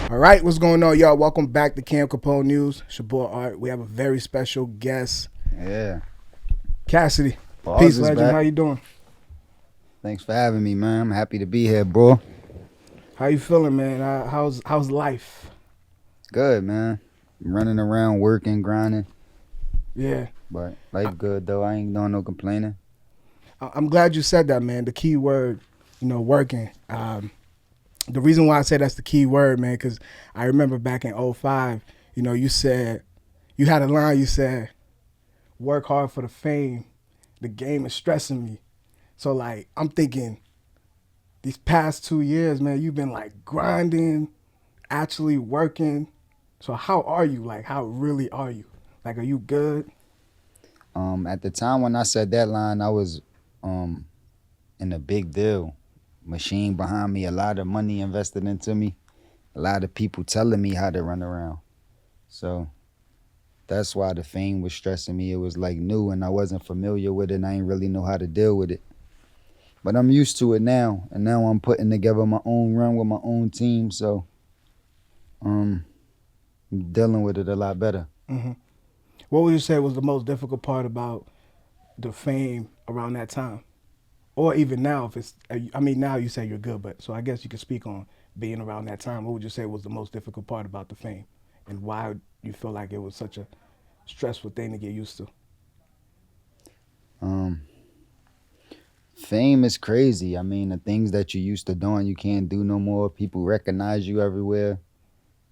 All right, what's going on, y'all? Welcome back to Camp Capone News. It's your boy Art. We have a very special guest, Yeah. Cassidy. Pause Peace, is legend. back. How you doing? Thanks for having me, man. I'm happy to be here, bro. How you feeling, man? How's life? Good, man. I'm running around, working, grinding. Yeah, But life good, though. I ain't doing no complaining. I'm glad you said that, man. The key word, working. The reason why I say that's the key word, man, because I remember back in '05, you said, you had a line, you said, work hard for the fame. The game is stressing me. So, like, I'm thinking, these past 2 years, man, you've been, like, grinding, actually working. So how are you? Like, how really are you? Like, are you good? At the time when I said that line, I was in a big deal. Machine behind me, a lot of money invested into me, a lot of people telling me how to run around. So that's why the fame was stressing me. It was like new and I wasn't familiar with it and I didn't really know how to deal with it. But I'm used to it now, and now I'm putting together my own run with my own team, so I'm dealing with it a lot better. hmm What would you say was the most difficult part about the fame around that time? Or even now, if it's, I mean, now you say you're good, but so I guess you could speak on being around that time. What would you say was the most difficult part about the fame? And why you feel like it was such a stressful thing to get used to? Um, Fame is crazy. I mean, the things that you used to doing, you can't do no more. People recognize you everywhere.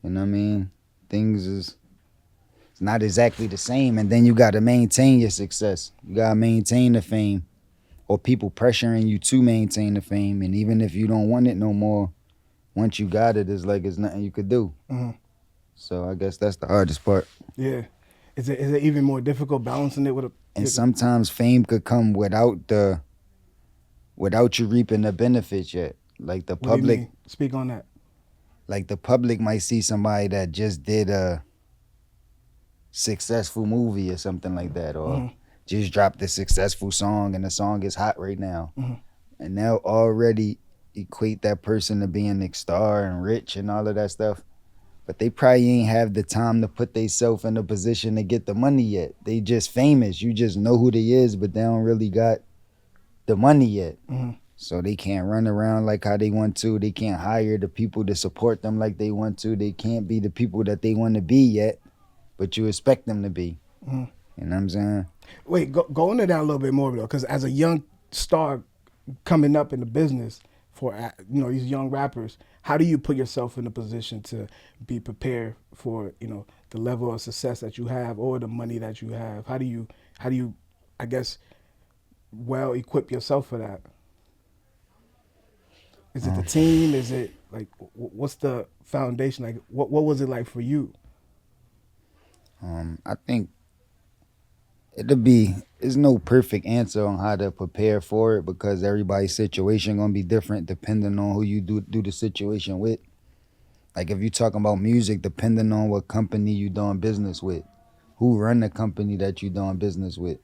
You know what I mean? Things is it's not exactly the same, and then you got to maintain your success. You got to maintain the fame, or people pressuring you to maintain the fame. And even if you don't want it no more, once you got it, it's like it's nothing you could do. hmm So I guess that's the hardest part. Yeah. Is it even more difficult balancing it with a? And sometimes fame could come without you reaping the benefits yet. Like the What do you public, mean? Speak on that. like the public might see somebody that just did a successful movie or something like that, or hmm just dropped a successful song and the song is hot right now. hmm And they'll already equate that person to being a star and rich and all of that stuff. But they probably ain't have the time to put themselves in a position to get the money yet. They just famous. You just know who they is, but they don't really got the money yet. hmm So they can't run around like how they want to. They can't hire the people to support them like they want to. They can't be the people that they want to be yet, but you expect them to be. hmm You know what I'm saying? Wait, go into that a little bit more though, because as a young star coming up in the business for these young rappers, how do you put yourself in a position to be prepared for the level of success that you have or the money that you have? How do you I guess well equip yourself for that? Is it the Um, team? Is it like what's the foundation? Like what was it like for you? I think there's no perfect answer on how to prepare for it because everybody's situation gonna be different depending on who you do the situation with. Like if you're talking about music, depending on what company you doing business with, who run the company that you doing business with,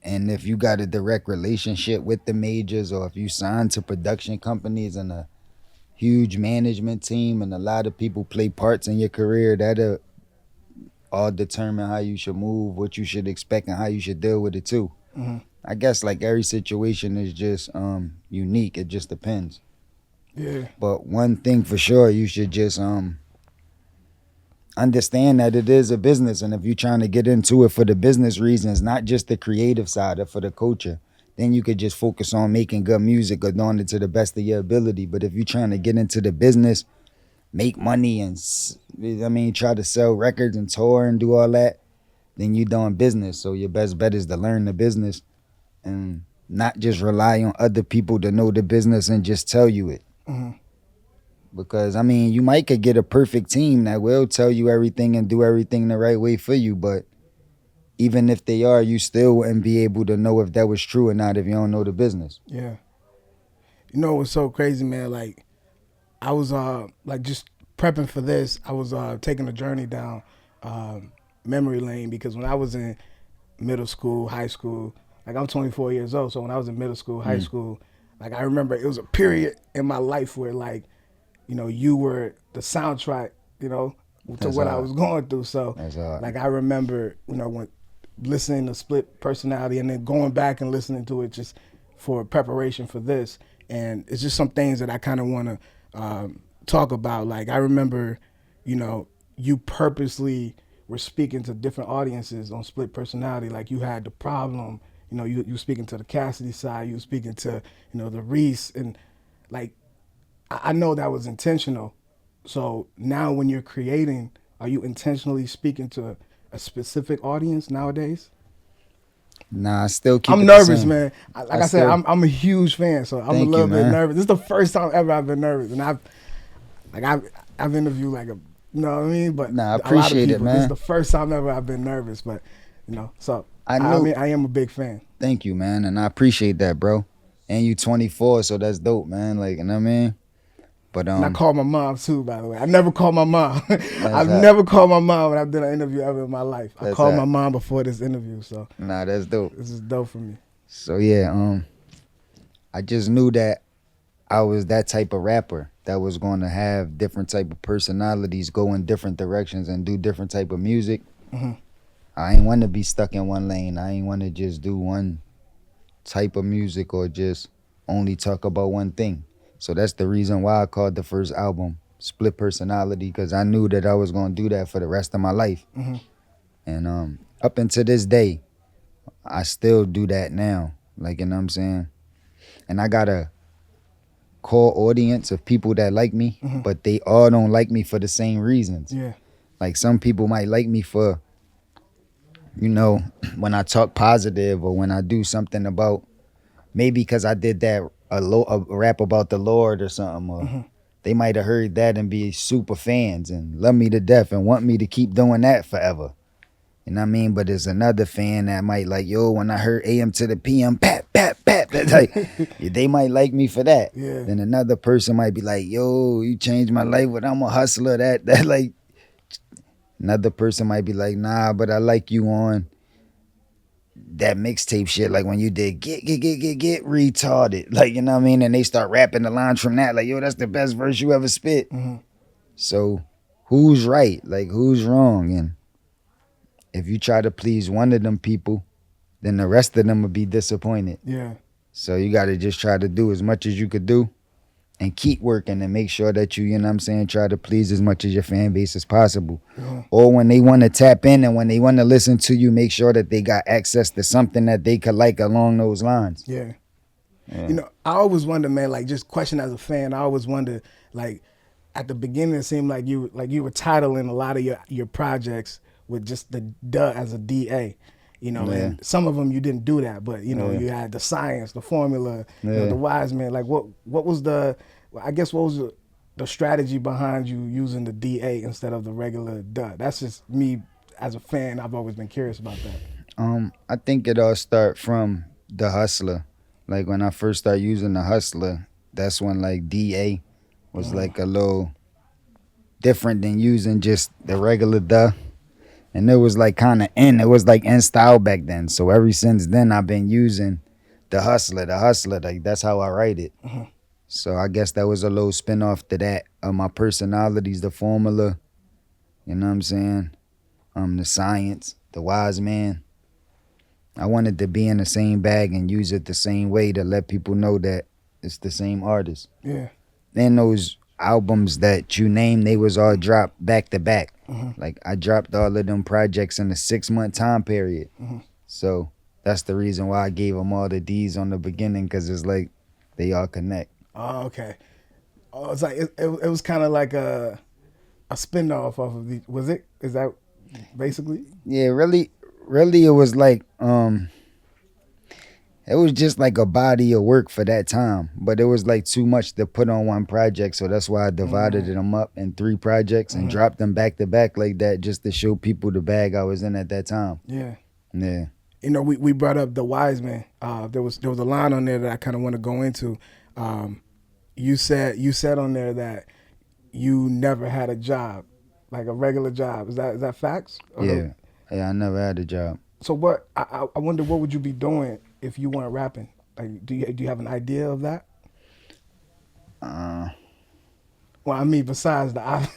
and if you got a direct relationship with the majors, or if you signed to production companies and a huge management team, and a lot of people play parts in your career, that'll all determine how you should move, what you should expect, and how you should deal with it too. hmm I guess like every situation is just unique. It just depends. Yeah. But one thing for sure, you should just understand that it is a business, and if you're trying to get into it for the business reasons, not just the creative side or for the culture, then you could just focus on making good music or doing it to the best of your ability. But if you're trying to get into the business, make money and try to sell records and tour and do all that, then you're doing business. So your best bet is to learn the business and not just rely on other people to know the business and just tell you it. hmm Because you might could get a perfect team that will tell you everything and do everything the right way for you, but even if they are, you still wouldn't be able to know if that was true or not if you don't know the business. Yeah. What's so crazy, man? Like I was like just prepping for this. I was taking a journey down memory lane because when I was in middle school, high school, like I'm 24 years old, so when I was in middle school, high Mm. school, like I remember it was a period in my life where like you know, you were the soundtrack, you know, to That's what I hard. was going through. So, That's hard. like, I remember, you know, when listening to Split Personality and then going back and listening to it just for preparation for this. And it's just some things that I kind of want to talk about. Like, I remember, you know, you purposely were speaking to different audiences on Split Personality. Like, you had The Problem, you know, you were speaking to the Cassidy side, you were speaking to, you know, the Reese. And, like, I know that was intentional. So now when you're creating, are you intentionally speaking to a specific audience nowadays? Nah, I still keep I'm it the nervous, same. man. I I said, still I'm a huge fan, so I'm a thank you, little bit man. nervous. This is the first time ever I've been nervous, and I've interviewed like you know what I mean? But Nah, I a lot of appreciate it, people, this is man. the first time ever I've been nervous, but you know, so I I knew. mean, I am a big fan. Thank you, man, and I appreciate that, bro. And you 24, so that's dope, man. Like, you know what I mean? But And I called my mom too, by the way. I never called my mom. that's I've hot. never called my mom when I've done an interview ever in my life. I That's called my hot. mom before this interview, so Nah, that's dope. this is dope for me. So yeah, I just knew that I was that type of rapper that was going to have different type of personalities, go in different directions, and do different type of music. Hmm. I ain't want to be stuck in one lane. I ain't want to just do one type of music or just only talk about one thing. So that's the reason why I called the first album Split Personality, because I knew that I was going to do that for the rest of my life. Hmm. And up until this day, I still do that now. Like, you know what I'm saying? And I got a core audience of people that like me, Hmm. but they all don't like me for the same reasons. Yeah. Like, some people might like me for, you know, when I talk positive or when I do something about, maybe because I did that a rap about the Lord or something, or Hmm. they might have heard that and be super fans and love me to death and want me to keep doing that forever. You know what I mean? But there's another fan that might like, yo, when I heard AM to the PM, pat, pat, pat, that's like, they might like me for that. Yeah. Then another person might be like, yo, you changed my life, but I'm a hustler. That like, another person might be like, nah, but I like you on that mixtape shit, like when you did get retarded, like, you know what I mean, and they start rapping the lines from that, like, yo, that's the best verse you ever spit. Hmm. So who's right, like who's wrong? And if you try to please one of them people, then the rest of them will be disappointed. Yeah. So you got to just try to do as much as you could do and keep working and make sure that you know what I'm saying, try to please as much of your fan base as possible. Yeah. Or when they want to tap in and when they want to listen to you, make sure that they got access to something that they could like along those lines. Yeah. Yeah. You know, I always wonder, man, like just question as a fan, I always wonder, like at the beginning it seemed like you were titling a lot of your projects with just the duh as a DA. You know, Yeah. and some of them you didn't do that, but you know, Yeah. you had the science, the formula, you know, Yeah. the wise man. Like what was the strategy behind you using the DA instead of the regular duh? That's just me as a fan. I've always been curious about that. I think it all start from the hustler. Like when I first started using the hustler, that's when like DA was like a little different than using just the regular duh. And it was like kind of it was like in style back then. So ever since then, I've been using the hustler, like that's how I write it. Mhm. So I guess that was a little spin off to that of my personalities, the formula, you know what I'm saying? The science, the wise man. I wanted to be in the same bag and use it the same way to let people know that it's the same artist. Yeah. Then those albums that you named, they was all dropped back to back. Mhm. Like I dropped all of them projects in a 6-month time period. Mhm. So that's the reason why I gave them all the D's on the beginning, because it's like they all connect. Oh, okay. Oh, it's like it was kind of like a spin-off of the. Was it? Is that basically? Yeah, really it was like it was just like a body of work for that time, but it was like too much to put on one project, so that's why I divided them up in 3 projects and dropped them back to back like that, just to show people the bag I was in at that time. Yeah. Yeah. You know, we brought up the wise man. There was a line on there that I kind of want to go into. You said on there that you never had a job, like a regular job. Is that facts? Or Yeah. Yeah, I never had a job. So what? I wonder what would you be doing if you weren't rapping? Like, do you have an idea of that? Uh, Well, I mean, besides the,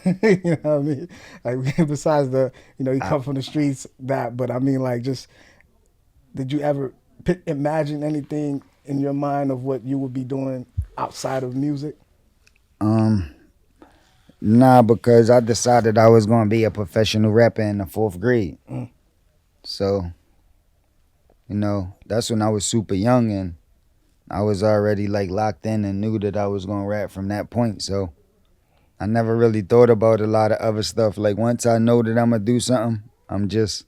you know what I mean? Like, besides the, you I, come from the streets, that, but I mean, like, just, did you ever imagine anything in your mind of what you would be doing outside of music? um, nah, because I decided I was gonna be a professional rapper in the fourth grade. Mm. So, that's when I was super young and I was already like locked in and knew that I was gonna rap from that point. So I never really thought about a lot of other stuff. Like once I know that I'm gonna do something, I'm just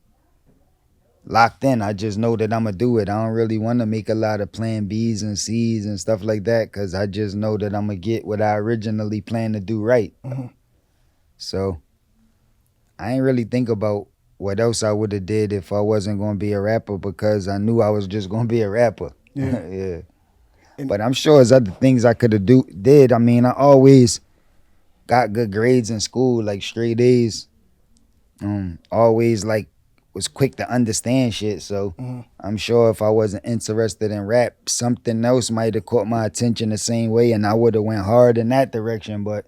locked in. I just know that I'm gonna do it. I don't really want to make a lot of plan B's and C's and stuff like that because I just know that I'm gonna get what I originally planned to do right. Mm-hmm. So I ain't really think about what else I would have did if I wasn't gonna be a rapper because I knew I was just gonna be a rapper. Yeah. Yeah. And But I'm sure there's other things I could have did. I mean, I always got good grades in school, like straight A's. Always like was quick to understand shit. So mhm. I'm sure if I wasn't interested in rap, something else might have caught my attention the same way, and I would have went hard in that direction. But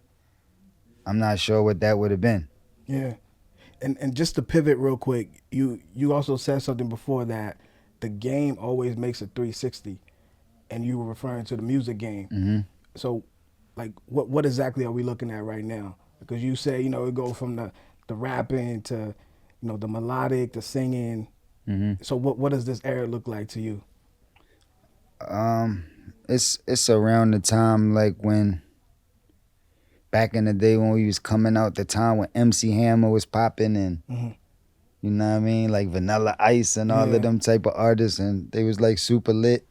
I'm not sure what that would have been. Yeah. And just to pivot real quick, you also said something before that the game always makes a 360, and you were referring to the music game. Hmm. So, like, what exactly are we looking at right now? Because you say, it go from the rapping to, the melodic, the singing. Hmm. So what does this era look like to you? Um, it's around the time like when back in the day when we was coming out, the time when MC Hammer was popping and Hmm. you know what I mean, like Vanilla Ice and all of Yeah. them type of artists, and they was like super lit,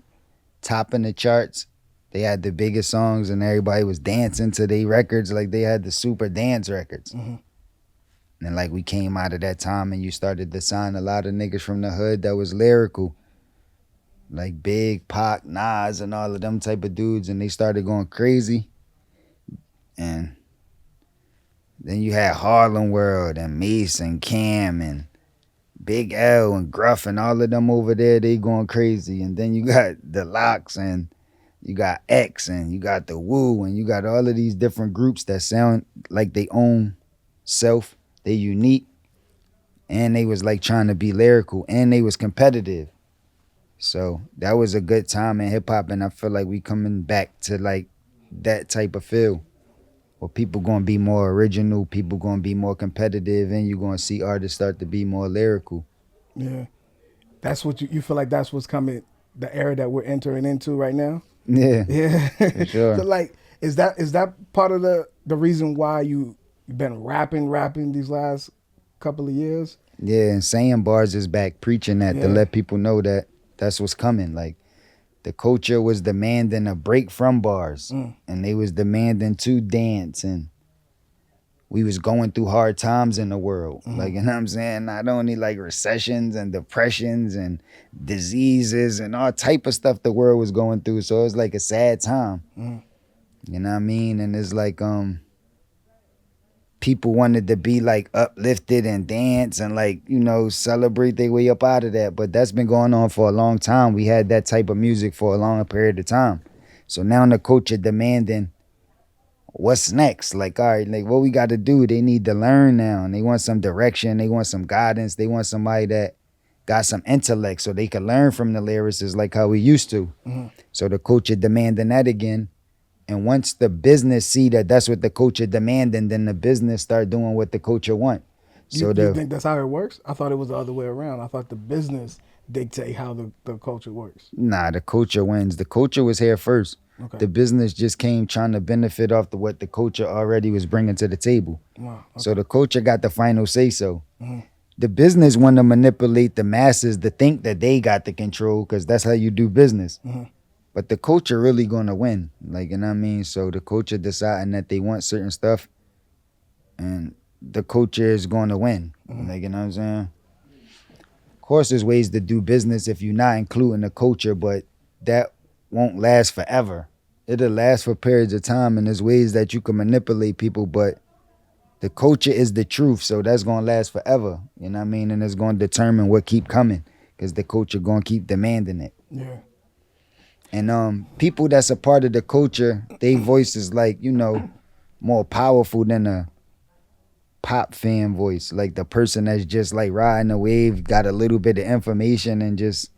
topping the charts. They had the biggest songs and everybody was dancing to their records like they had the super dance records. Hmm. And like we came out of that time and you started to sign a lot of niggas from the hood that was lyrical. Like Big, Pac, Nas and all of them type of dudes, and they started going crazy. And then you had Harlem World and Mace and Cam and Big L and Gruff and all of them over there, they going crazy. And then you got the Locks and you got X and you got the Woo and you got all of these different groups that sound like they own self. They unique and they was like trying to be lyrical and they was competitive. So that was a good time in hip hop and I feel like we coming back to like that type of feel. Where people gonna be more original, people gonna be more competitive, and you're gonna see artists start to be more lyrical. Yeah. That's what you feel like that's what's coming, the era that we're entering into right now? Yeah, Yeah. for So sure. like, is that part of the reason why you've been rapping these last couple of years? Yeah, and saying bars is back, preaching that to Yeah. let people know that that's what's coming. Like the culture was demanding a break from bars, Mm. and they was demanding to dance, and we was going through hard times in the world. Mm. Like, you know what I'm saying? Not only like recessions and depressions and diseases and all type of stuff the world was going through. So it was like a sad time. Mm. You know what I mean? And it's like people wanted to be like uplifted and dance and like, celebrate their way up out of that. But that's been going on for a long time. We had that type of music for a long period of time. So now the culture demanding what's next? Like, all right, like what we got to do? They need to learn now, and they want some direction. They want some guidance. They want somebody that got some intellect, so they can learn from the lyricists, like how we used to. Mm. So the culture demanding that again. And once the business see that that's what the culture demanding, then the business start doing what the culture want. You So you the think that's how it works? I thought it was the other way around. I thought the business dictate how the culture works. nah, the culture wins. The culture was here first. Okay. The business just came trying to benefit off what the culture already was bringing to the table. Wow. Okay. So the culture got the final say so. Mhm. The business want to manipulate the masses to think that they got the control because that's how you do business. Mhm. But the culture really gonna win. Like, you know what I mean? So the culture deciding that they want certain stuff and the culture is gonna win. Mhm. Like, you know what I'm saying? Of course there's ways to do business if you're not including the culture, but that won't last forever. It'll last for periods of time and there's ways that you can manipulate people, but the culture is the truth, so that's gonna last forever. You know what I mean? And it's gonna determine what keep coming, because the culture gonna keep demanding it. Yeah. And people that's a part of the culture, they voice is like, more powerful than a pop fan voice. Like the person that's just like riding the wave, got a little bit of information and just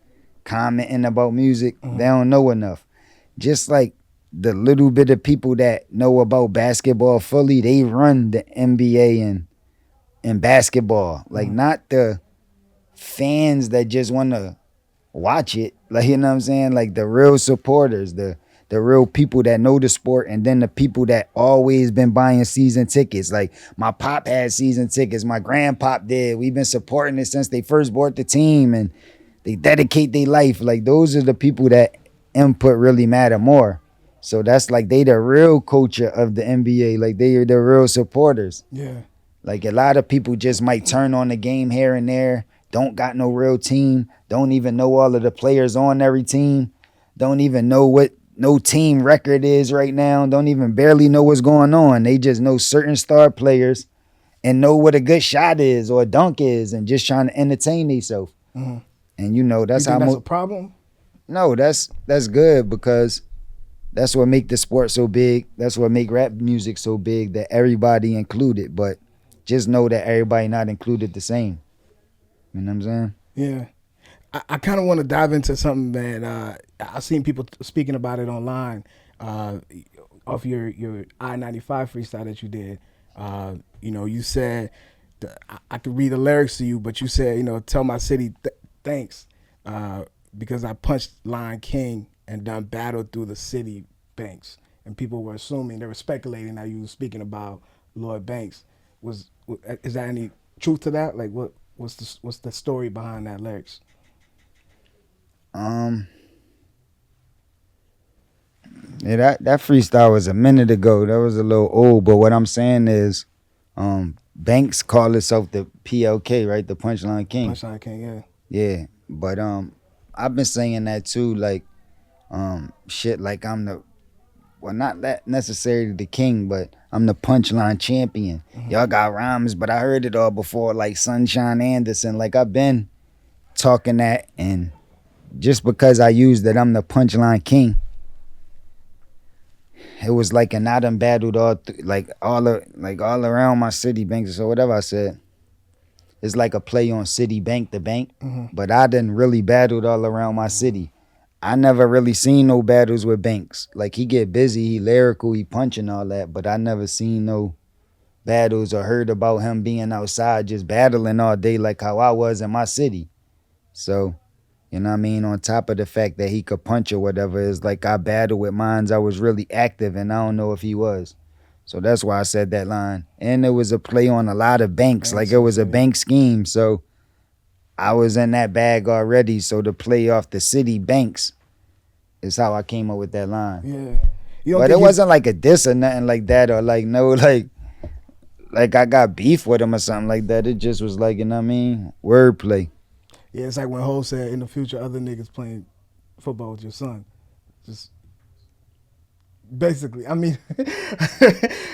commenting about music. They don't know enough. Just like the little bit of people that know about basketball fully, they run the NBA and basketball. Like not the fans that just want to watch it. Like, you know what I'm saying? Like the real supporters, the real people that know the sport, and then the people that always been buying season tickets. Like my pop had season tickets, my grandpop did. We've been supporting it since they first bought the team, and they dedicate their life. Like those are the people that input really matter more. So that's like they the real culture of the NBA. Like they are the real supporters. Yeah. Like a lot of people just might turn on the game here and there, don't got no real team, don't even know all of the players on every team, don't even know what no team record is right now, don't even barely know what's going on. They just know certain star players and know what a good shot is or a dunk is and just trying to entertain themselves. Mm-hmm. And you know, that's you think how that's a problem? No, that's good because that's what make the sport so big. That's what make rap music so big, that everybody included. But just know that everybody not included the same. You know what I'm saying? Yeah. I kind of want to dive into something that I've seen people speaking about it online off your I-95 freestyle that you did. You know, you said, I could read the lyrics to you, but you said, you know, tell my city thanks because I punched Lion King and done battled through the city banks. And people were assuming, they were speculating that you were speaking about Lloyd Banks. Is there any truth to that? Like, what's the story behind that lyrics? Yeah, that freestyle was a minute ago. That was a little old, but what I'm saying is, Banks call itself the PLK, right? The Punchline King. Punchline King, yeah. Yeah, but I've been saying that too, like, shit, like I'm not that necessarily the king, but I'm the punchline champion. Mm-hmm. Y'all got rhymes, but I heard it all before, like Sunshine Anderson. Like I've been talking that, and just because I used that I'm the punchline king, it was like, and I done battled all around my city banks. So whatever I said, it's like a play on city bank the bank, but I done really battled all around my city. I never really seen no battles with Banks. Like he get busy, he lyrical, he punching all that, but I never seen no battles or heard about him being outside just battling all day like how I was in my city. So, you know what I mean? On top of the fact that he could punch or whatever, it's like I battled with mines. I was really active and I don't know if he was. So that's why I said that line. And it was a play on a lot of banks. Like it was a bank scheme. So I was in that bag already. So to play off the city banks is how I came up with that line. Yeah. But it wasn't like a diss or nothing like that, or like no like I got beef with him or something like that. It just was like, you know what I mean? Wordplay. Yeah, it's like when Ho said in the future other niggas playing football with your son. Just basically, I mean,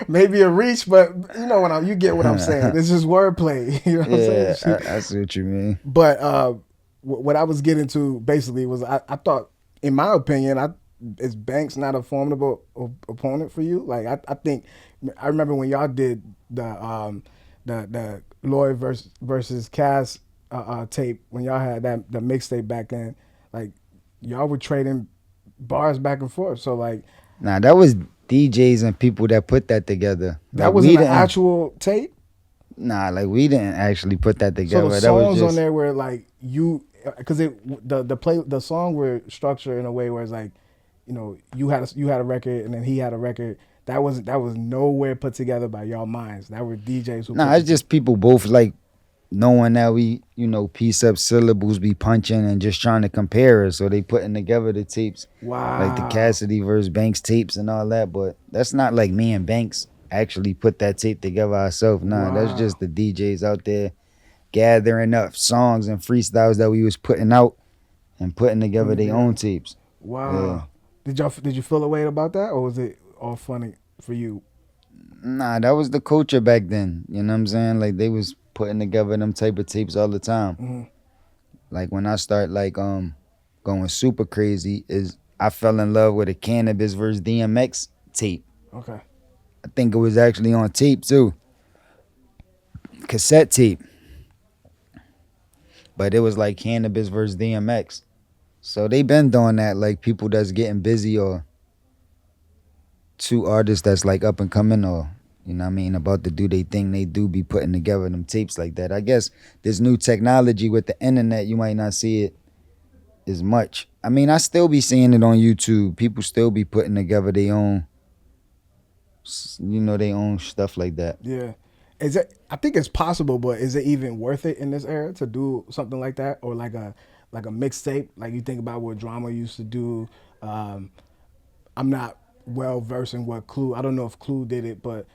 maybe a reach, but you know you get what I'm saying. It's just wordplay. You know what I'm saying? I see what you mean. But what I was getting to basically was I thought, in my opinion, is Banks not a formidable opponent for you? Like I think I remember when y'all did the Lloyd versus Cass tape, when y'all had the mixtape back then, like y'all were trading bars back and forth. So like, nah, that was DJs and people that put that together. That like, wasn't an actual tape? Nah, like we didn't actually put that together. So the songs on there were like because the song were structured in a way where it's like, you know, you had a record and then he had a record. That was nowhere put together by y'all minds. That were DJs who. Nah, it's just people both like knowing that we, you know, piece up syllables, be punching and just trying to compare it. So they putting together the tapes. Wow. Like the Cassidy versus Banks tapes and all that. But that's not like me and Banks actually put that tape together ourselves. Nah, wow. That's just the DJs out there gathering up songs and freestyles that we was putting out and putting together their own tapes. Wow. Yeah. Did you feel a way about that, or was it all funny for you? Nah, that was the culture back then. You know what I'm saying? Like they was putting together them type of tapes all the time. Mm-hmm. Like when I start like going super crazy is I fell in love with a Cannabis versus DMX tape. Okay. I think it was actually on tape too, cassette tape. But it was like Cannabis versus DMX. So they been doing that, like people that's getting busy or two artists that's like up and coming or you know what I mean about to do they thing. They do be putting together them tapes like that. I guess this new technology with the internet, you might not see it as much. I mean, I still be seeing it on YouTube. People still be putting together their own, their own stuff like that. Yeah. Is it? I think it's possible, but is it even worth it in this era to do something like that, or like a mixtape? Like you think about what Drama used to do. I'm not well versed in what Clue. I don't know if Clue did it, but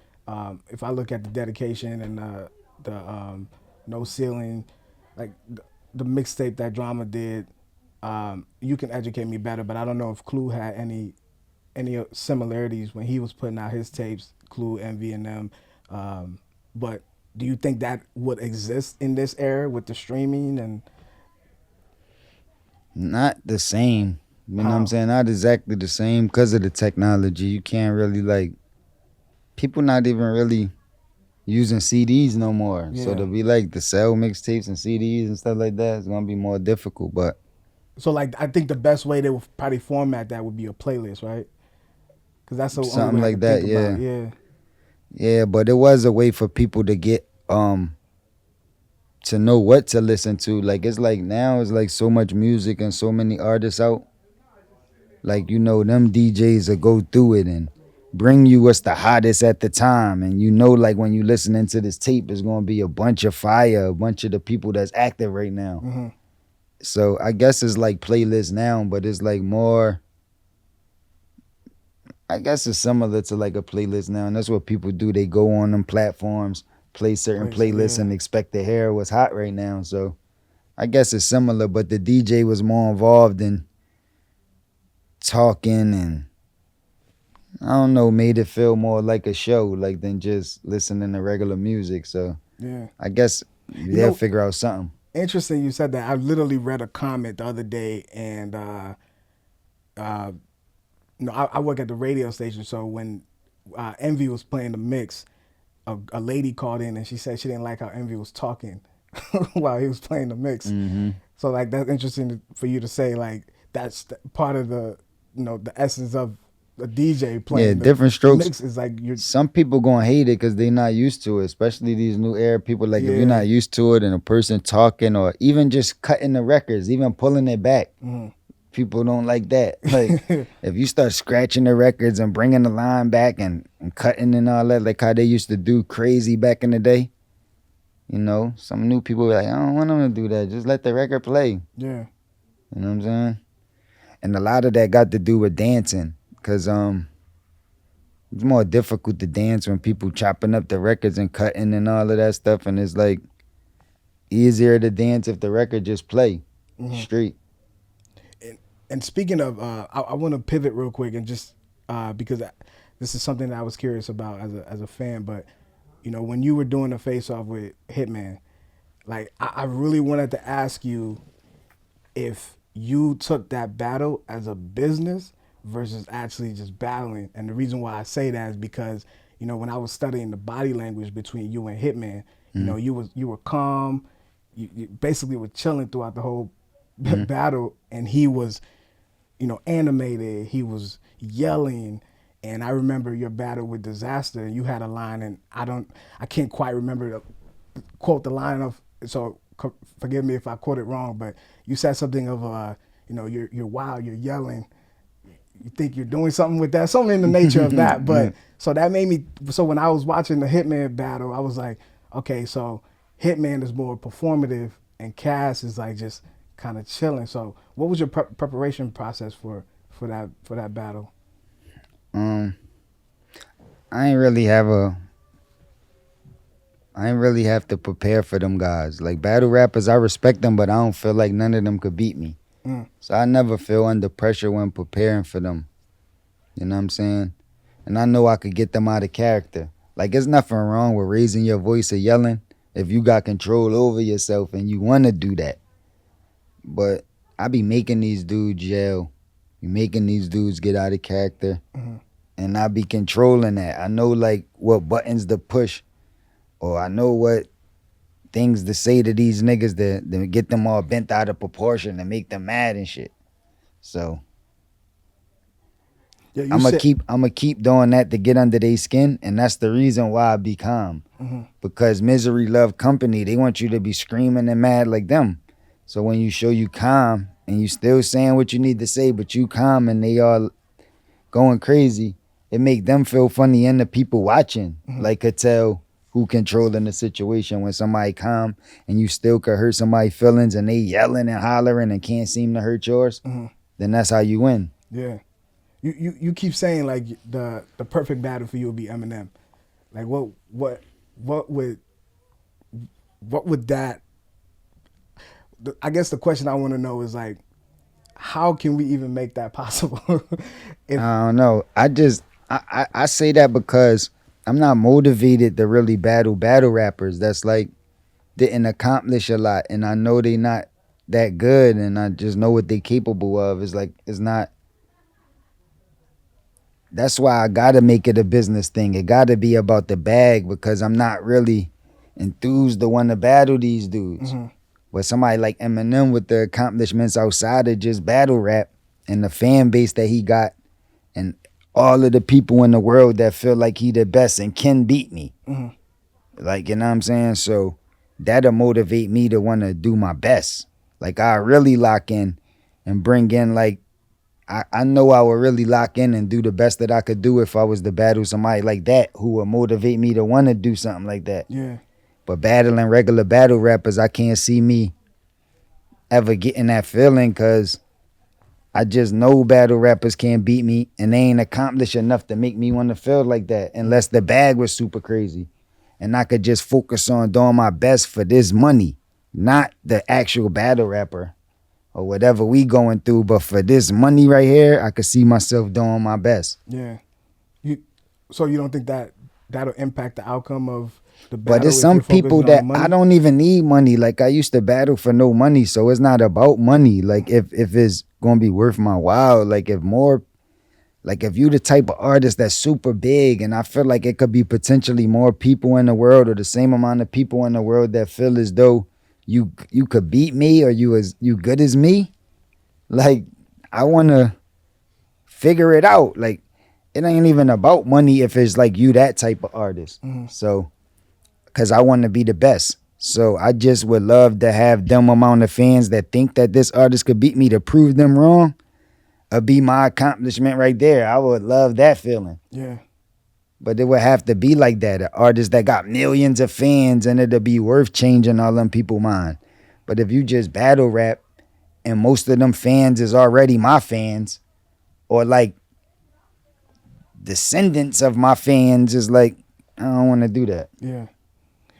if I look at the dedication and the no ceiling, like the mixtape that Drama did, you can educate me better. But I don't know if Clue had any similarities when he was putting out his tapes. Clue, Envy, and them. But do you think that would exist in this era with the streaming and? Not the same. You know what How? I'm saying? Not exactly the same because of the technology. You can't really like people not even really using CDs no more. So Yeah. to be like to sell mixtapes and CDs and stuff like that, it's gonna be more difficult. But So like I think the best way they would probably format that would be a playlist, right? Because that's the only something way I like can that, think about yeah. it. Yeah. Yeah, but it was a way for people to get to know what to listen to. Like it's like now it's like so much music and so many artists out. Like them DJs will go through it and bring you what's the hottest at the time. And like when you listening to this tape, it's gonna be a bunch of fire, a bunch of the people that's active right now. Mm-hmm. So I guess it's like playlists now, but it's like more. I guess it's similar to like a playlist now, and that's what people do. They go on them platforms, play certain playlists, Yeah. and expect to hear what's hot right now. So I guess it's similar, but the DJ was more involved in talking and I don't know, made it feel more like a show, like than just listening to regular music. So Yeah. I guess You they'll know, figure out something. interesting you said that. I literally read a comment the other day, and uh, I work at the radio station, so when Envy was playing the mix, a lady called in and she said she didn't like how Envy was talking while he was playing the mix. Hmm. So like that's interesting for you to say like that's part of the essence of a DJ Yeah, playing different the strokes. mix is like you're Some people gonna hate it because they not used to it, especially these new era people. Like if you're yeah not used to it and a person talking or even just cutting the records, even pulling it back, mhm. people don't like that. Like if you start scratching the records and bringing the line back and cutting and all that, like how they used to do crazy back in the day. Some new people be like, I don't want them to do that. Just let the record play. yeah You know what I'm saying? And a lot of that got to do with dancing, cause it's more difficult to dance when people chopping up the records and cutting and all of that stuff, and it's like easier to dance if the record just play mhm. straight. And speaking of, I want to pivot real quick and just because this is something that I was curious about as a fan. But when you were doing the face off with Hitman, like I really wanted to ask you if you took that battle as a business versus actually just battling. And the reason why I say that is because when I was studying the body language between you and Hitman, you were calm, you basically were chilling throughout the whole battle, and he was animated. He was yelling, and I remember your battle with Dizaster. And you had a line, and I can't quite remember to quote the line of. So forgive me if I quote it wrong, but you said something of you're wild, you're yelling. You think you're doing something with that, something in the nature of that. But so that made me. So when I was watching the Hitman battle, I was like, okay, so Hitman is more performative, and Cass is like just kind of chilling. So what was your preparation process for that battle? Um, I ain't really have to prepare for them guys. Like battle rappers, I respect them, but I don't feel like none of them could beat me. So I never feel under pressure when preparing for them. You know what I'm saying? And I know I could get them out of character. Like there's nothing wrong with raising your voice or yelling if you got control over yourself and you want to do that. But I be making these dudes yell. Be making these dudes get out of character. Mm-hmm. and I be controlling that. I know like what buttons to push, or I know what things to say to these niggas to get them all bent out of proportion and make them mad and shit. So Yeah, you I'ma said. keep doing that to get under their skin, and that's the reason why I be calm. Mm-hmm. Because misery love company. They want you to be screaming and mad like them. So when you show you calm and you still saying what you need to say, but you calm and they all going crazy, it make them feel funny and the people watching Mm-hmm. like could tell who controlling the situation when somebody calm and you still could hurt somebody's feelings and they yelling and hollering and can't seem to hurt yours. Mm-hmm. Then that's how you win. Yeah. You keep saying like the perfect battle for you would be Eminem. Like what would that? I guess the question I want to know is like, how can we even make that possible? If I don't know. I say that because I'm not motivated to really battle rappers that's like didn't accomplish a lot, and I know they not that good, and I just know what they capable of. It's like it's not. That's why I gotta make it a business thing. It gotta be about the bag because I'm not really enthused to want to battle these dudes. Mhm. But somebody like Eminem with the accomplishments outside of just battle rap and the fan base that he got and all of the people in the world that feel like he the best and can beat me. Mhm. Like, you know what I'm saying? So that'll motivate me to want to do my best. Like I really lock in and bring in like I know I would really lock in and do the best that I could do if I was to battle somebody like that who would motivate me to want to do something like that. Yeah. But battling regular battle rappers, I can't see me ever getting that feeling because I just know battle rappers can't beat me and they ain't accomplished enough to make me want to feel like that unless the bag was super crazy. And I could just focus on doing my best for this money, not the actual battle rapper or whatever we going through. But for this money right here, I could see myself doing my best. Yeah. So you don't think that that'll impact the outcome of the But battle there's if some you're people focusing on the that I money? don't even need money. Like I used to battle for no money, so it's not about money. Like if it's gonna be worth my while, like if you the type of artist that's super big and I feel like it could be potentially more people in the world or the same amount of people in the world that feel as though you could beat me or you good as me, like I wanna figure it out. Like it ain't even about money if it's like you that type of artist. Mhm. So because I want to be the best. So I just would love to have them amount of fans that think that this artist could beat me to prove them wrong. Be my accomplishment right there. I would love that feeling. Yeah. But it would have to be like that. An artist that got millions of fans and it'll be worth changing all them people's mind. But if you just battle rap and most of them fans is already my fans, or like descendants of my fans, is like, I don't want to do that. Yeah.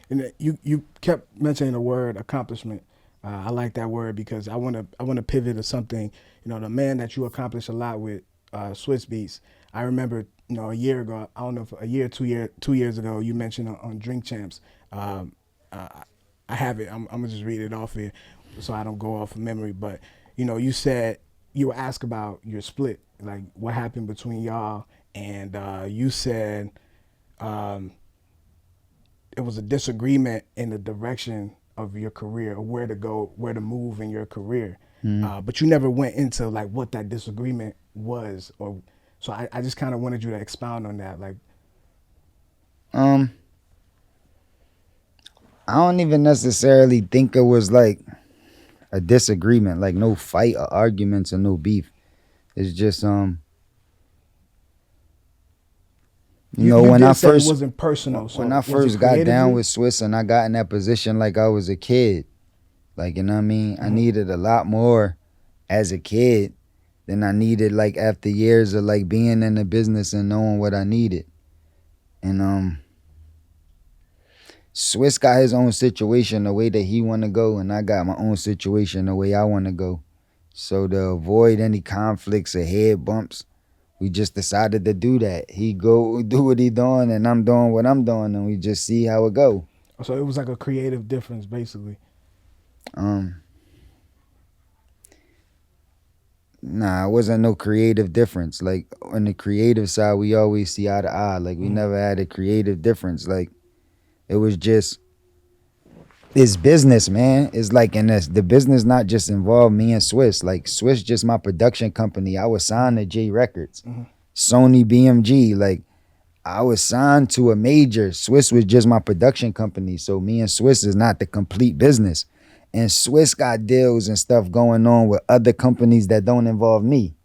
And you kept mentioning the word accomplishment. I like that word because I want to pivot to something. You know, the man that you accomplished a lot with, Swizz Beatz. I remember, a year ago. I don't know if a year, 2 years ago, you mentioned on Drink Champs. Uh, I have it. I'm gonna just read it off here, so I don't go off of memory. But you said you were asked about your split, like what happened between y'all, and you said. Um, it was a disagreement in the direction of your career or where to go, where to move in your career. But you never went into like what that disagreement was, or so I just kind of wanted you to expound on that. Like, Um, I don't even necessarily think it was like a disagreement, like no fight or arguments or no beef. It's just you when did say it wasn't personal. when So I was it first got down creatively? with Swizz and I got in that position like I was a kid. Like, you know what I mean? I needed a lot more as a kid than I needed like after years of like being in the business and knowing what I needed. And Swizz got his own situation the way that he want to go, and I got my own situation the way I want to go. So to avoid any conflicts or head bumps, we just decided to do that. He go do what he doing, and I'm doing what I'm doing, and we just see how it go. So it was like a creative difference, basically. Um, Nah, it wasn't no creative difference. Like on the creative side, we always see eye to eye. Like we never had a creative difference. Like it was just it's business, man. It's like and the business not just involved me and Swizz. Like Swizz just my production company. I was signed to J Records, Sony BMG. Like I was signed to a major. Swizz was just my production company. So me and Swizz is not the complete business. And Swizz got deals and stuff going on with other companies that don't involve me.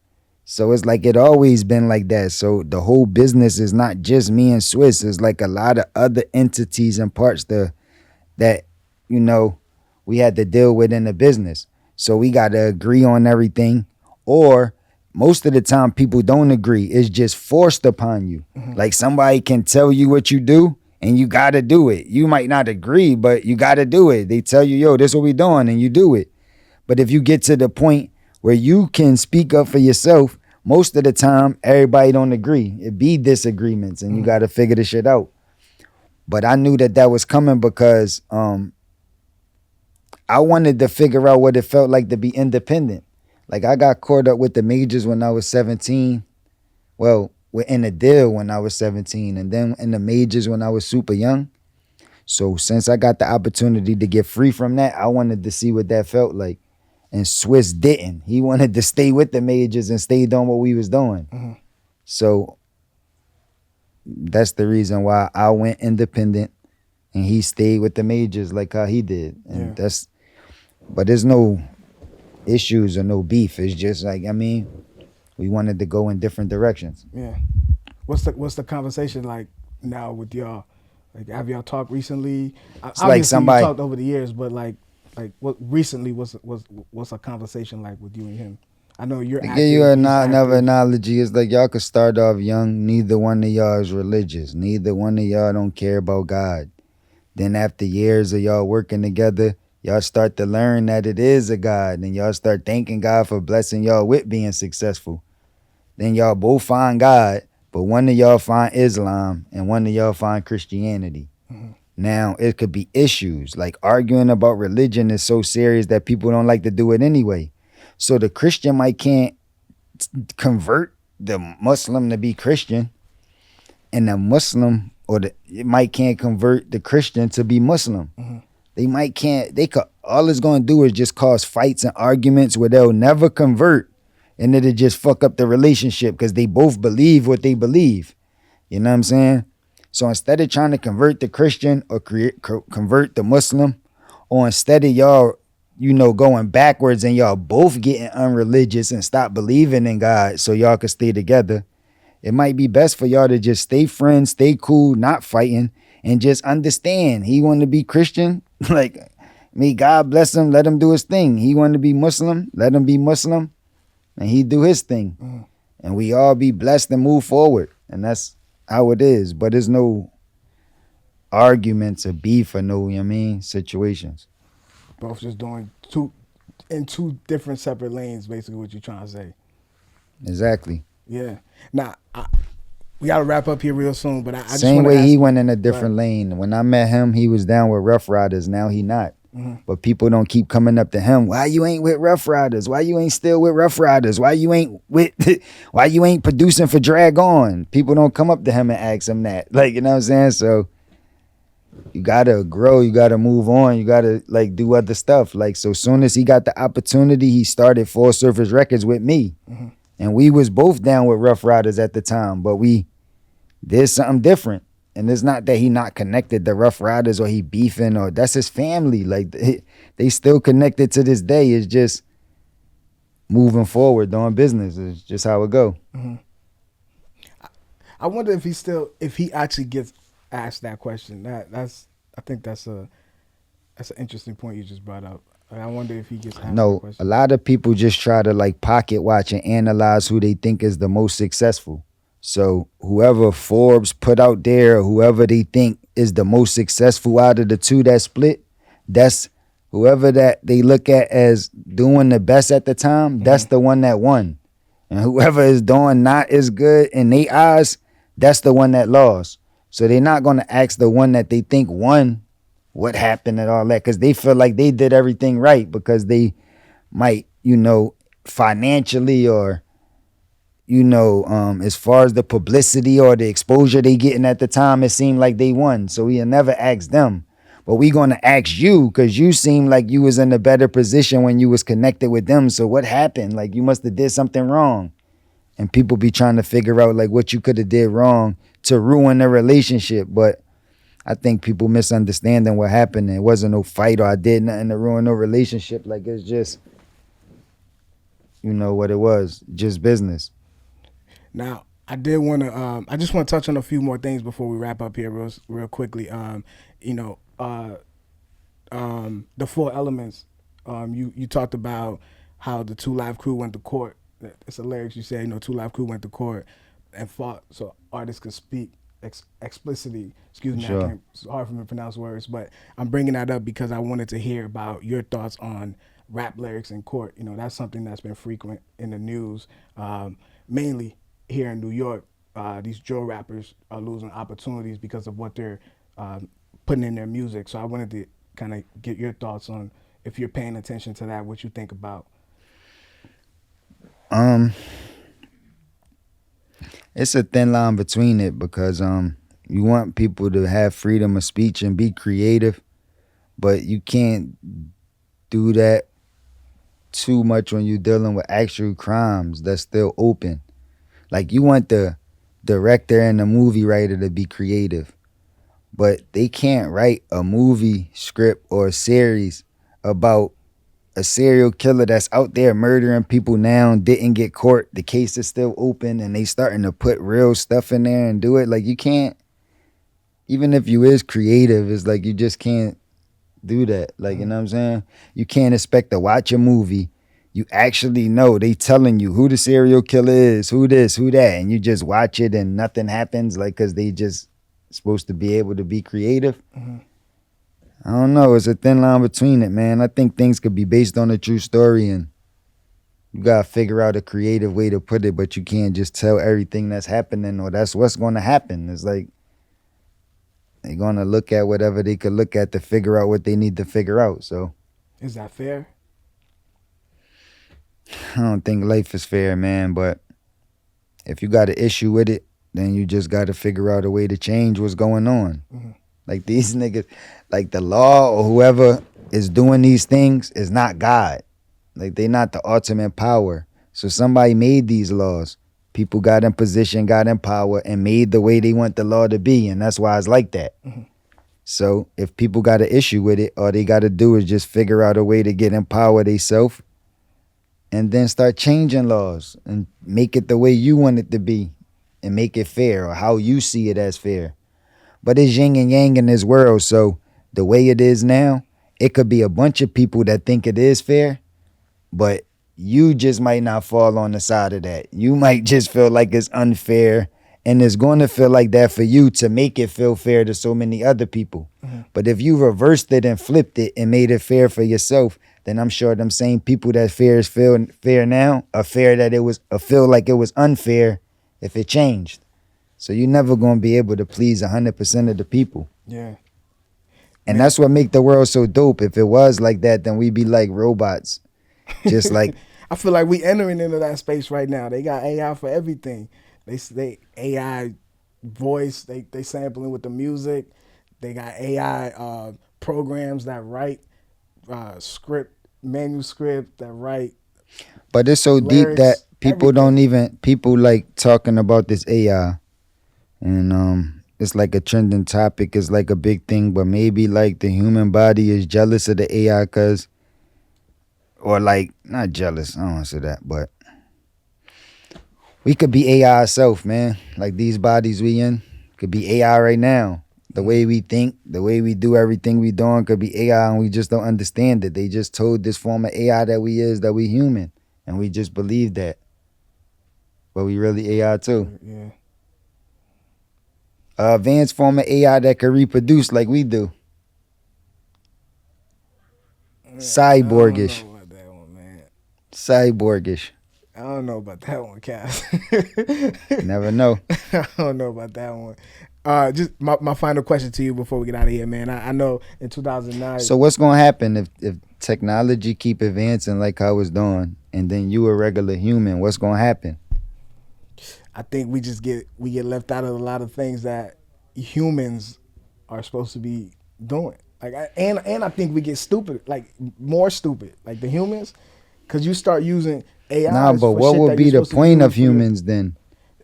So it's like it always been like that. So the whole business is not just me and Swizz. It's like a lot of other entities and parts that, you know, we had to deal with in the business. So we got to agree on everything. Or most of the time people don't agree. It's just forced upon you. Like somebody can tell you what you do and you got to do it. You might not agree, but you got to do it. They tell you, yo, this is what we doing, and you do it. But if you get to the point where you can speak up for yourself, most of the time, everybody don't agree. It be disagreements, and you got to figure the shit out. But I knew that was coming because I wanted to figure out what it felt like to be independent. Like I got caught up with the majors when I was 17. Well, we're in a deal when I was 17, and then in the majors when I was super young. So since I got the opportunity to get free from that, I wanted to see what that felt like. And Swizz didn't. He wanted to stay with the majors and stay doing what we was doing. So that's the reason why I went independent and he stayed with the majors like how he did. And but there's no issues or no beef. It's just like, I mean, we wanted to go in different directions. Yeah. What's the conversation like now with y'all? Like, have y'all talked recently? It's like somebody you talked over the years, but like what recently what's a conversation like with you and him? I know you're active. Give you another analogy. It's like y'all could start off young. Neither one of y'all is religious. Neither one of y'all don't care about God. Then after years of y'all working together, y'all start to learn that it is a God, and y'all start thanking God for blessing y'all with being successful. Then y'all both find God, but one of y'all find Islam and one of y'all find Christianity. Now, it could be issues, like arguing about religion is so serious that people don't like to do it anyway. So the Christian might can't convert the Muslim to be Christian, and the Muslim it might can't convert the Christian to be Muslim. They could all it's gonna do is just cause fights and arguments where they'll never convert, and it'll just fuck up the relationship because they both believe what they believe. You know what I'm saying? So instead of trying to convert the Christian or convert the Muslim, or instead of y'all, going backwards and y'all both getting unreligious and stop believing in God so y'all could stay together, it might be best for y'all to just stay friends, stay cool, not fighting, and just understand he wanted to be Christian. Like, may God bless him, let him do his thing. He wanted to be Muslim, let him be Muslim, and he do his thing. And we all be blessed and move forward. And that's how it is. But there's no arguments or beef or no, situations. Both just doing two different separate lanes, basically what you're trying to say. Exactly. Yeah. Now, we got to wrap up here real soon, but I just same way he went in a different lane. When I met him, he was down with Rough Riders. Now he not. But people don't keep coming up to him. Why you ain't with Rough Riders? Why you ain't still with Rough Riders? Why you ain't producing for Drag On? People don't come up to him and ask him that. Like, you know what I'm saying? So you gotta grow, you gotta move on, you gotta like do other stuff. Like, so soon as he got the opportunity, he started Full Surface Records with me. And we was both down with Rough Riders at the time, but we did something different. And it's not that he not connected to Rough Riders or he beefing, or that's his family. Like, they still connected to this day. It's just moving forward, doing business. It's just how it go. I wonder if he actually gets asked that question. I think that's an interesting point you just brought up. I wonder if he gets asked that question. A lot of people just try to like pocket watch and analyze who they think is the most successful. So whoever Forbes put out there, or whoever they think is the most successful out of the two that split, that's whoever that they look at as doing the best at the time, that's the one that won. And whoever is doing not as good in their eyes, that's the one that lost. So they're not going to ask the one that they think won what happened and all that, because they feel like they did everything right, because they might, financially or as far as the publicity or the exposure they getting at the time, it seemed like they won. So we'll never ask them. But we gonna ask you because you seem like you was in a better position when you was connected with them. So what happened? Like you must have did something wrong. And people be trying to figure out like what you could have did wrong to ruin the relationship. But I think people misunderstanding what happened. It wasn't no fight or I did nothing to ruin no relationship. Like it's just, what it was, just business. Now, I did want to. I just want to touch on a few more things before we wrap up here, real quickly. You know, the four elements. You talked about how the Two Live Crew went to court. It's a lyrics you say. Two Live Crew went to court and fought so artists could speak explicitly. Excuse me, Sure. it's hard for me to pronounce words, but I'm bringing that up because I wanted to hear about your thoughts on rap lyrics in court. That's something that's been frequent in the news, mainly here in New York. These drill rappers are losing opportunities because of what they're putting in their music. So I wanted to kind of get your thoughts on if you're paying attention to that, what you think about. Um, it's a thin line between it because you want people to have freedom of speech and be creative, but you can't do that too much when you're dealing with actual crimes that's still open. Like you want the director and the movie writer to be creative, but they can't write a movie script or a series about a serial killer that's out there murdering people now, didn't get caught, the case is still open, and they starting to put real stuff in there and do it. Like you can't, even if you is creative, it's like you just can't do that. Like, you know what I'm saying? You can't expect to watch a movie. You actually know they telling you who the serial killer is, who this, who that, and you just watch it and nothing happens, like, because they just supposed to be able to be creative. Mm-hmm. I don't know. It's a thin line between it, man. I think things could be based on a true story, and you gotta figure out a creative way to put it, but you can't just tell everything that's happening or that's what's going to happen. It's like they're going to look at whatever they could look at to figure out what they need to figure out. So Is that fair? I don't think life is fair, man. But if you got an issue with it, then you just got to figure out a way to change what's going on. Mm-hmm. Like these niggas, like the law or whoever is doing these things is not God. Like they not the ultimate power. So somebody made these laws. People got in position, got in power, and made the way they want the law to be, and that's why it's like that. Mm-hmm. So if people got an issue with it, all they got to do is just figure out a way to get in power themselves, and then start changing laws and make it the way you want it to be, and make it fair or how you see it as fair. But it's yin and yang in this world, so the way it is now, it could be a bunch of people that think it is fair, but you just might not fall on the side of that. You might just feel like it's unfair, and it's going to feel like that for you to make it feel fair to so many other people. Mm-hmm. But if you reversed it and flipped it and made it fair for yourself, then I'm sure them same people that feel fair now are fair that it was feel like it was unfair if it changed. So you're never going to be able to please 100% of the people. Yeah. And that's what make the world so dope. If it was like that, then we'd be like robots. Just like I feel like we entering into that space right now. They got AI for everything. They AI voice. They sampling with the music. They got AI programs that write manuscript that write. But it's so deep that Lyrics, people everything. don't even people like talking about this AI, and it's like a trending topic. It's like a big thing, but maybe like the human body is jealous of the AI, or like not jealous. I don't want to say that, but we could be AI ourselves, man. Like these bodies we in could be AI right now. The way we think, the way we do everything we doing could be AI, and we just don't understand it. They just told this form of AI that we human, and we just believe that. But we really AI too. Yeah. Advanced form of AI that can reproduce like we do. Cyborgish. I don't know about that one, man. Cyborgish. I don't know about that one, Cass. Never know. I don't know about that one. Just my final question to you before we get out of here, man. I know in 2009. So what's gonna happen if technology keep advancing like how it's doing, and then you a regular human? What's gonna happen? I think we get left out of a lot of things that humans are supposed to be doing. Like, and I think we get stupid, like more stupid, like the humans, because you start using AI. Nah, but what would be the point of humans then?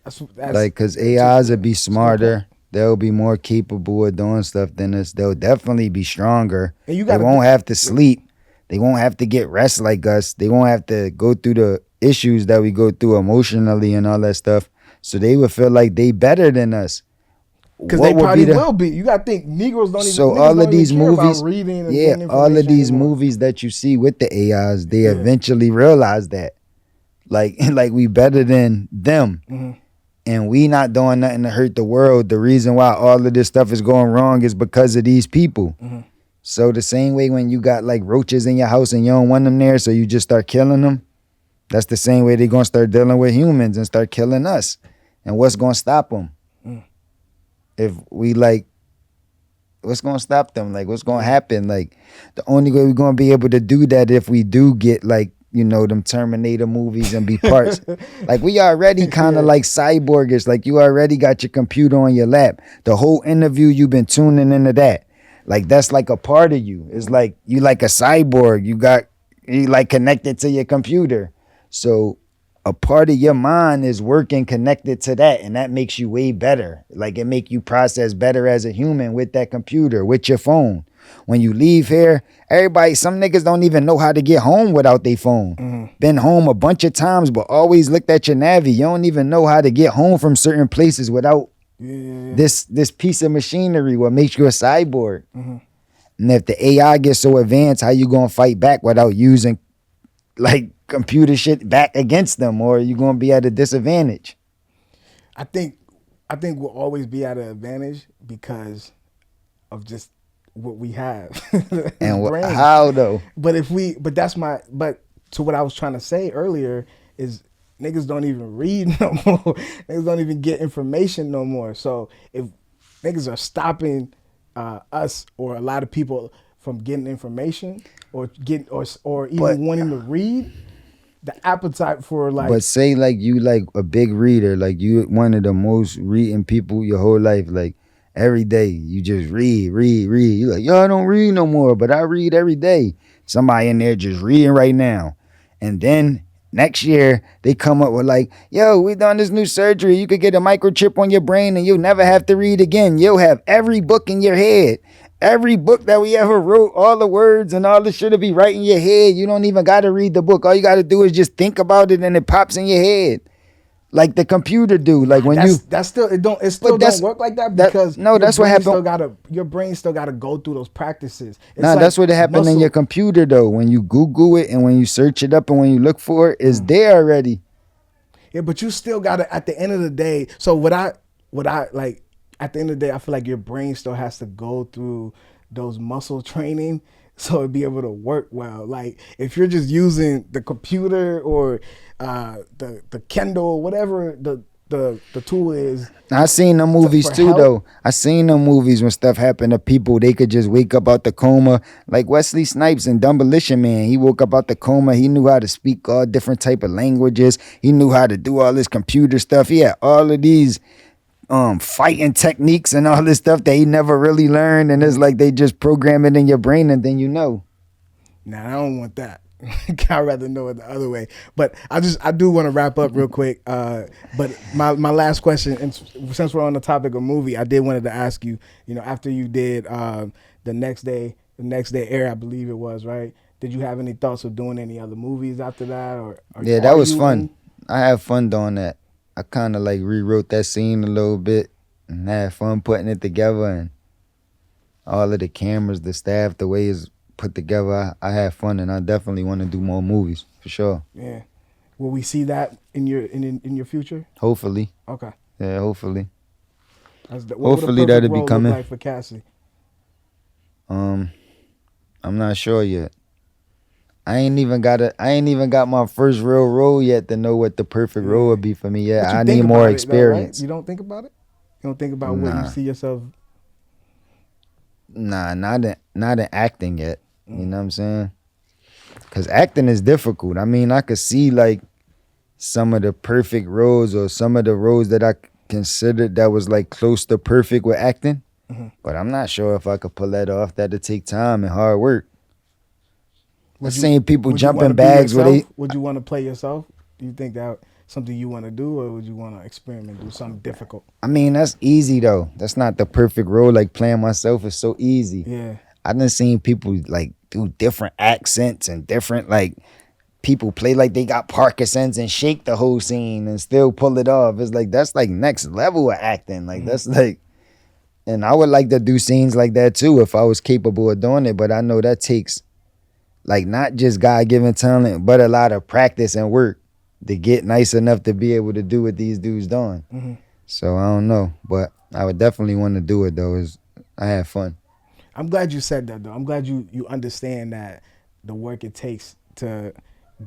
That's Like, cause AIs would be smarter. They'll be more capable of doing stuff than us. They'll definitely be stronger. They won't have to sleep. They won't have to get rest like us. They won't have to go through the issues that we go through emotionally and all that stuff. So they would feel like they better than us. Because they probably will be. You got to think Negroes don't even. So all of these movies, all of these anymore. movies that you see with the AIs, they eventually realize that, like we better than them. Mm-hmm. And we not doing nothing to hurt the world. The reason why all of this stuff is going wrong is because of these people. Mm-hmm. So the same way when you got like roaches in your house and you don't want them there, so you just start killing them. That's the same way they're going to start dealing with humans and start killing us. And what's going to stop them? If we like, what's going to stop them? Like, what's going to happen? Like, the only way we're going to be able to do that if we do get like, you know, them Terminator movies and be parts. Like, we already kind of like cyborgish. Like, you already got your computer on your lap. The whole interview, you've been tuning into that. Like, that's like a part of you. It's like, you like a cyborg. You like connected to your computer. So a part of your mind is working connected to that. And that makes you way better. Like, it make you process better as a human with that computer, with your phone. When you leave here, some niggas don't even know how to get home without their phone. Mm-hmm. Been home a bunch of times, but always looked at your Navi. You don't even know how to get home from certain places without this piece of machinery, what makes you a cyborg. Mm-hmm. And if the AI gets so advanced, how you gonna fight back without using like computer shit back against them, or you gonna be at a disadvantage? I think we'll always be at an advantage because of just what we have. And how though? But but to what I was trying to say earlier is niggas don't even read no more. Niggas don't even get information no more. So if niggas are stopping us or a lot of people from getting information or even wanting to read, the appetite for like. But say like you like a big reader, like you one of the most reading people your whole life, like every day you just read. You're like, yo, I don't read no more, but I read every day. Somebody in there just reading right now. And then next year they come up with like, yo, we done this new surgery. You could get a microchip on your brain and you'll never have to read again. You'll have every book in your head. Every book that we ever wrote, all the words and all the shit will be right in your head. You don't even got to read the book. All you got to do is just think about it and it pops in your head. Like the computer do. Like when it don't work like that because that's what happened. Your brain still gotta go through those practices. That's what happened in your computer though. When you Google it and when you search it up and when you look for it, it's there already. Yeah, but you still gotta at the end of the day. So what I like at the end of the day, I feel like your brain still has to go through those muscle training so it'd be able to work well. Like if you're just using the computer or the Kindle, whatever the tool is. I seen the movies too though. I seen the movies when stuff happened to people. They could just wake up out the coma. Like Wesley Snipes in Demolition Man. He woke up out the coma. He knew how to speak all different type of languages. He knew how to do all this computer stuff. He had all of these fighting techniques and all this stuff that he never really learned, and it's like they just program it in your brain and then you know. Nah, I don't want that. I'd rather know it the other way. But I do want to wrap up real quick. But my last question, and since we're on the topic of movie, I did wanted to ask you, after you did the next day air, I believe it was, right? Did you have any thoughts of doing any other movies after that? Or yeah, that was fun. I had fun doing that. I kind of like rewrote that scene a little bit and had fun putting it together, and all of the cameras, the staff, the way it's put together, I had fun, and I definitely want to do more movies for sure. Yeah, will we see that in your future? Hopefully. Okay. Yeah, hopefully. Hopefully that'll be coming. Like for Cassidy? I'm not sure yet. I ain't even got my first real role yet to know what the perfect role would be for me yet. I need more experience. Though, right? You don't think about it? You don't think about what you Nah, see yourself. nah, not in acting yet. You know what I'm saying? Cause acting is difficult. I mean, I could see like some of the perfect roles or some of the roles that I considered that was like close to perfect with acting. Mhm. But I'm not sure if I could pull that off. That'd take time and hard work. I Would you seen people would you want jumping to be bags where yourself? they. Would you want to play yourself? Do you think that something you want to do, or would you want to experiment, do something difficult? I mean, that's easy though. That's not the perfect role. Like playing myself is so easy. Yeah. I done seen people like do different accents and different like people play like they got Parkinson's and shake the whole scene and still pull it off. It's like that's like next level of acting. Like that's like, and I would like to do scenes like that too if I was capable of doing it. But I know that takes like not just God-given talent, but a lot of practice and work to get nice enough to be able to do what these dudes doing. Mm-hmm. So I don't know, but I would definitely want to do it though. I had fun. I'm glad you said that though. I'm glad you understand that the work it takes to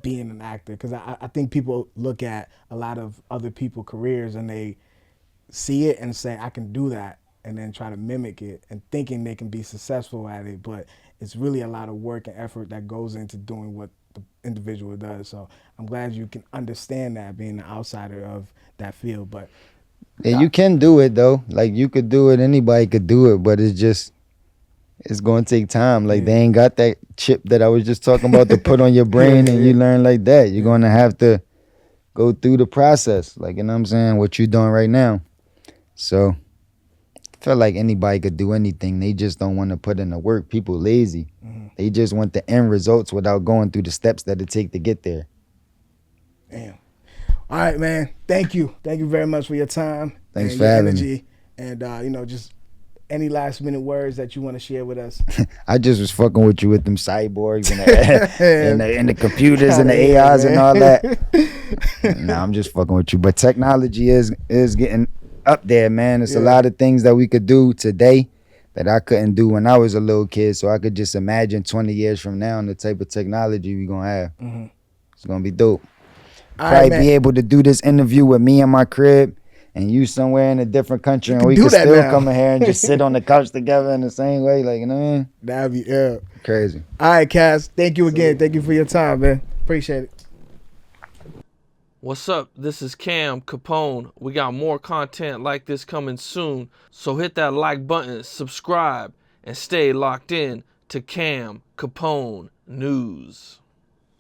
being an actor, because I think people look at a lot of other people's careers and they see it and say I can do that, and then try to mimic it and thinking they can be successful at it, but it's really a lot of work and effort that goes into doing what the individual does. So I'm glad you can understand that, being an outsider of that field. But Yeah, you can do it though. Like you could do it. Anybody could do it, but it's going to take time. Like they ain't got that chip that I was just talking about to put on your brain and you learn like that. You're going to have to go through the process. Like, you know what I'm saying? What you doing right now. So I feel like anybody could do anything. They just don't want to put in the work. People lazy. They just want the end results without going through the steps that it take to get there. Damn. All right, man. Thank you. Thank you very much for your time. Thanks and for your having energy. And just any last minute words that you want to share with us. I just was fucking with you with them cyborgs and the computers and the AIs and all that. Nah, I'm just fucking with you. But technology is getting up there, man. It's a lot of things that we could do today that I couldn't do when I was a little kid. So I could just imagine 20 years from now and the type of technology we're going to have. Mm-hmm. It's going to be dope. Probably be able to do this interview with me in my crib and you somewhere in a different country, and we can still come in here and just sit on the couch together in the same way. Like, you know what I mean? That'd be crazy. All right, Cass. Thank you again. Thank you for your time, man. Appreciate it. What's up? This is Cam Capone. We got more content like this coming soon, so hit that like button, subscribe, and stay locked in to Cam Capone News.